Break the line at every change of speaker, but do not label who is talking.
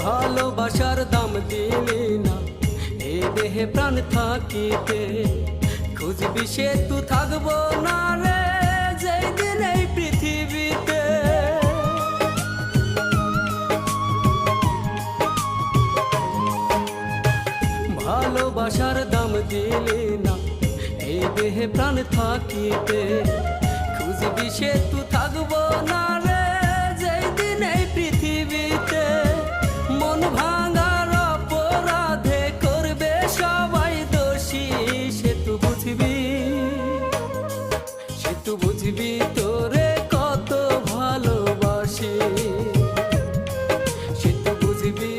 ভালোবাসার দাম দিলি না এ দেহে প্রাণ থাকিতে, খুঁজবি সে তু থাকবো না রে যেই দিন এই পৃথিবীতে। ভালোবাসার দাম দিলি না এই দেহে প্রাণ থাকিতে, খুঁজবি সে তু থাকবো না রে যেই দিন এই পৃথিবীতে। মন ভাঙার অপরাধে করবে সবাই দোষী, সে তু বুঝবি, সে তু বুঝবি তোরে কত ভালোবাসি, সে তু বুঝবি